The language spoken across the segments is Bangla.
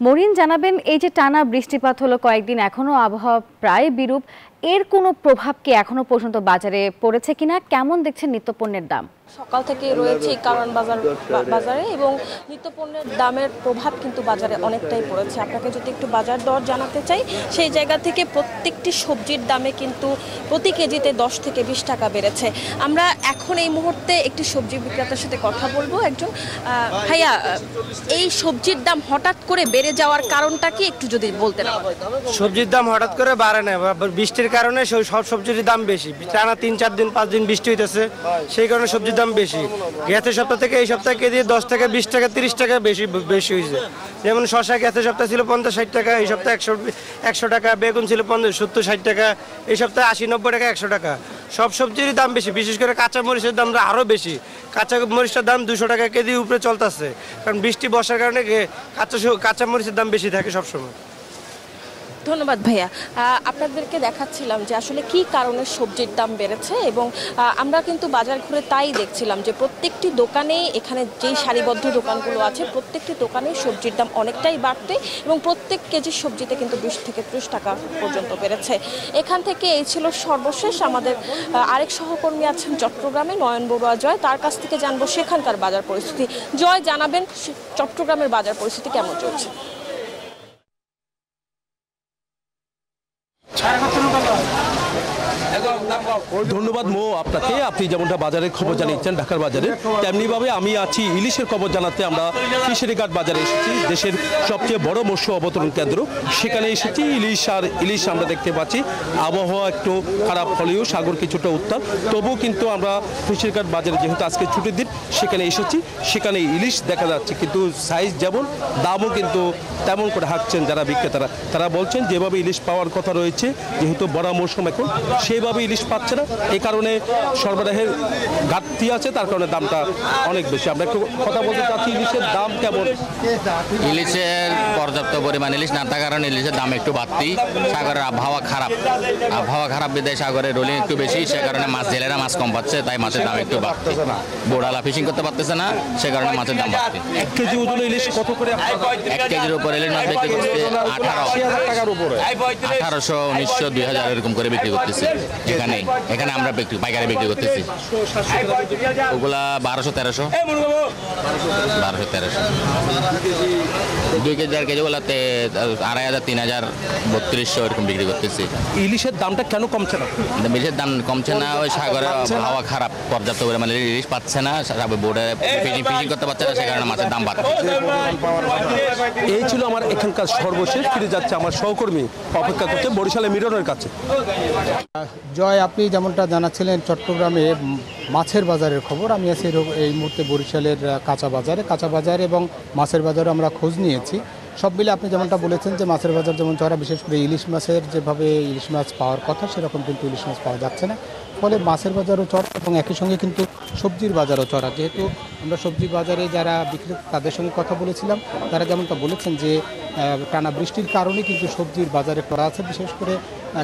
মরিন জানাবেন, এই যে টানা বৃষ্টিপাত হলো কয়েকদিন, এখনো আবহাওয়া প্রায় বিরূপ, এর কোনো প্রভাব কি এখনো পর্যন্ত বাজারে পড়েছে কিনা? কেমন দেখছেন নিত্যপণ্যের দাম? সকাল থেকে রয়েছে কারণ বাজারে এবং নিত্যপণ্যের দামের প্রভাব কিন্তু বাজারে অনেকটাই পড়েছে। আপনাকে যদি একটু বাজার দর জানাতে চাই, সেই জায়গা থেকে প্রত্যেকটি সবজির দামে কিন্তু প্রতি কেজিতে 10 থেকে 20 টাকা বেড়েছে। আমরা এখন এই মুহূর্তে একটি সবজি বিক্রেতার সাথে কথা বলবো। একজন ভাইয়া, এই সবজির দাম হঠাৎ করে বেড়ে যাওয়ার কারণটা কি একটু যদি বলতেন? সবজির দাম হঠাৎ করে বাড়ে না, বৃষ্টির কারণে সব সবজির দাম বেশি। টানা 3-4 দিন 5 দিন বৃষ্টি হইতেছে, সেই কারণে সবজির দাম বেশি। গেছে সপ্তাহ থেকে এই সপ্তাহে কেজি 10 থেকে 20 টাকা 30 টাকা বেশি হয়েছে। যেমন শসা গেছে সপ্তাহে ছিল 50-60 টাকা, এই সপ্তাহে 100 টাকা। বেগুন ছিল 70-60 টাকা, এই সপ্তাহে 80-90 টাকা 100 টাকা। সব সবজিরই দাম বেশি, বিশেষ করে কাঁচা মরিচের দামটা আরও বেশি। কাঁচা মরিচটার দাম 200 টাকা কেজি উপরে চলতেছে, কারণ বৃষ্টি বর্ষার কারণে কাঁচা মরিচের দাম বেশি থাকে সবসময়। ধন্যবাদ ভাইয়া। আপনাদেরকে দেখাচ্ছিলাম যে আসলে কি কারণে সবজির দাম বেড়েছে এবং আমরা কিন্তু বাজার ঘুরে তাই দেখছিলাম যে প্রত্যেকটি দোকানে, এখানে যেই সারিবদ্ধ দোকানগুলো আছে প্রত্যেকটি দোকানে সবজির দাম অনেকটাই বাড়তে এবং প্রত্যেক কেজির সবজিতে কিন্তু 20 থেকে 30 টাকা পর্যন্ত বেড়েছে। এখান থেকে এই ছিল সর্বশেষ। আমাদের আরেক সহকর্মী আছেন চট্টগ্রামে, নয়ন বড়ুয়া জয়, তার কাছ থেকে জানবো সেখানকার বাজার পরিস্থিতি। জয়, জানাবেন চট্টগ্রামের বাজার পরিস্থিতি কেমন চলছে? ধন্যবাদ মো আপনাকে। আপনি যেমনটা বাজারের খবর জানিয়েছেন ঢাকার বাজারে, তেমনিভাবে আমি আছি ইলিশের খবর জানাতে। আমরা ফিশারিঘাট বাজারে এসেছি, দেশের সবচেয়ে বড় মৎস্য অবতরণ কেন্দ্র। সেখানে এসেছি ইলিশ আমরা দেখতে পাচ্ছি। আবহাওয়া একটু খারাপ হলেও সাগর কিছুটা উত্তাল, তবুও কিন্তু আমরা ফিশারিঘাট বাজারে, যেহেতু আজকে ছুটির দিন, সেখানে এসেছি। সেখানে ইলিশ দেখা যাচ্ছে, কিন্তু সাইজ যেমন দামও কিন্তু তেমন করে হাঁকছেন যারা বিক্রেতারা। তারা বলছেন যেভাবে ইলিশ পাওয়ার কথা রয়েছে, যেহেতু বড় মৌসুম এখন, সেইভাবে ইলিশ পাচ্ছে না। এই কারণে সরবরাহের ঘাটতি আছে, তার কারণে দামটা অনেক বেশি। আমরা একটু কথা বলতে চাচ্ছি, ইলিশের দাম কেমন? ইলিশের পর্যাপ্ত পরিমাণ ইলিশ না থাকার কারণে ইলিশের দাম একটু বাড়তি। সাগরের আবহাওয়া খারাপ বিদায় সাগরের রোলিং একটু বেশি, সে কারণে জেলেরা মাছ কম পাচ্ছে, তাই মাছের দাম একটু বাড়তি। বোড়ালা ফিশিং করতে পারতেছে না, সে কারণে মাছের দাম বাড়তি। 1 কেজি ওজনে ইলিশ কত করে? 1 কেজির উপর ইলিশ মাছ বিক্রি করছে 18,000 টাকার উপরে, 1800, 1900, 2000 এরকম করে বিক্রি করতেছি। এখানে আমরা পাইকারি বিক্রি করতেছি। ওগুলা 1200-1300, 2 কেজি 1.5 কেজি ওগুলাতে 2500, 3000, 3200 এরকম বিক্রি করতেছি। ইলিশের দামটা কেন কমছে না? ইলিশের দাম কমছে না, ওই সাগরের আবহাওয়া খারাপ, পর্যাপ্ত পরিমাণে ইলিশ পাচ্ছে না, বোর্ডে ফিশিং করতে পারছে না, সে কারণে মাছের দাম বাড়ছে। এই ছিল আমার এখানকার সর্বশেষ। ফিরে যাচ্ছে আমার সহকর্মী, অপেক্ষা করছে বরিশালের মিরনের কাছে। জয়, আপনি যেমনটা জানাচ্ছিলেন চট্টগ্রামে মাছের বাজারের খবর। আমি আছি এই মুহূর্তে বরিশালের কাঁচা বাজার এবং মাছের বাজারে আমরা খোঁজ নিয়েছি। সব মিলে আপনি যেমনটা বলেছেন যে মাছের বাজার যেমন চড়া, বিশেষ করে ইলিশ মাছের যেভাবে ইলিশ মাছ পাওয়ার কথা সেরকম কিন্তু ইলিশ মাছ পাওয়া যাচ্ছে না, ফলে মাছের বাজারও চড়া এবং একই সঙ্গে কিন্তু সবজির বাজারও চড়া। যেহেতু আমরা সবজি বাজারে যারা বিক্রেতা তাদের সঙ্গে কথা বলেছিলাম, তারা যেমনটা বলেছেন যে টানা বৃষ্টির কারণে কিন্তু সবজির বাজারে চড়া আছে। বিশেষ করে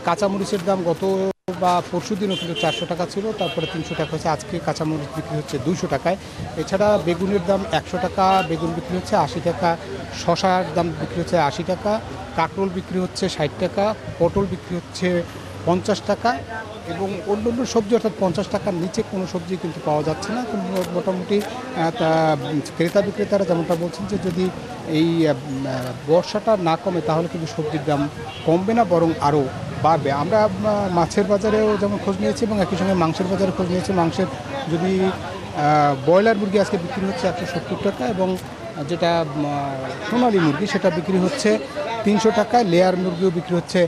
কাঁচামরিচের দাম গত বা পরশু দিনও কিন্তু 400 টাকা ছিল, তারপরে 300 টাকা হয়েছে। আজকে কাঁচামরিচ বিক্রি হচ্ছে 200 টাকায়। এছাড়া বেগুনের দাম 100 টাকা, বেগুন বিক্রি হচ্ছে 80 টাকা, শশার দাম বিক্রি হচ্ছে 80 টাকা, কাঁকরোল বিক্রি হচ্ছে 60 টাকা, পটল বিক্রি হচ্ছে 50 টাকা এবং অন্যান্য সবজি অর্থাৎ 50 টাকার নিচে কোনো সবজি কিন্তু পাওয়া যাচ্ছে না। কিন্তু মোটামুটি ক্রেতা বিক্রেতারা যেমনটা বলছেন যে যদি এই বর্ষাটা না কমে তাহলে কিন্তু সবজির দাম কমবে না, বরং আরও বাড়বে। আমরা মাছের বাজারেও যেমন খোঁজ নিয়েছি এবং একই সঙ্গে মাংসের বাজারে খোঁজ নিয়েছি। মাংসের যদি ব্রয়লার মুরগি আজকে বিক্রি হচ্ছে 170 টাকা এবং যেটা সোনালী মুরগি সেটা বিক্রি হচ্ছে 300 টাকায়, লেয়ার মুরগিও বিক্রি হচ্ছে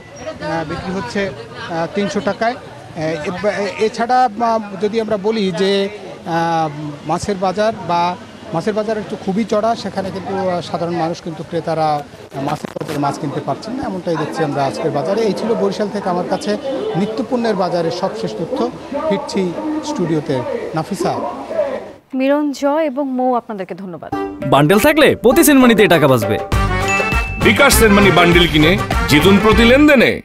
300 টাকায়। এছাড়া যদি আমরা বলি যে মাছের বাজার একটু খুবই চড়া, সেখানে কিন্তু সাধারণ মানুষ কিন্তু ক্রেতারা মাছের বাজারে মাছ কিনতে পারছেন না, এমনটাই দেখছি আমরা আজকের বাজারে। এই ছিল বরিশাল থেকে আমার কাছে নিত্যপণ্যের বাজারের সবশেষ তথ্য। ফিরছি স্টুডিওতে। নাফিসা, মিরন, জয় এবং মৌ, আপনাদেরকে ধন্যবাদ। বান্ডেল থাকলে প্রতি সেনমানিতে টাকা বাঁচবে। বিকাশ সেনমানি বান্ডেল কিনে জিতুন প্রতি লেনদেনে।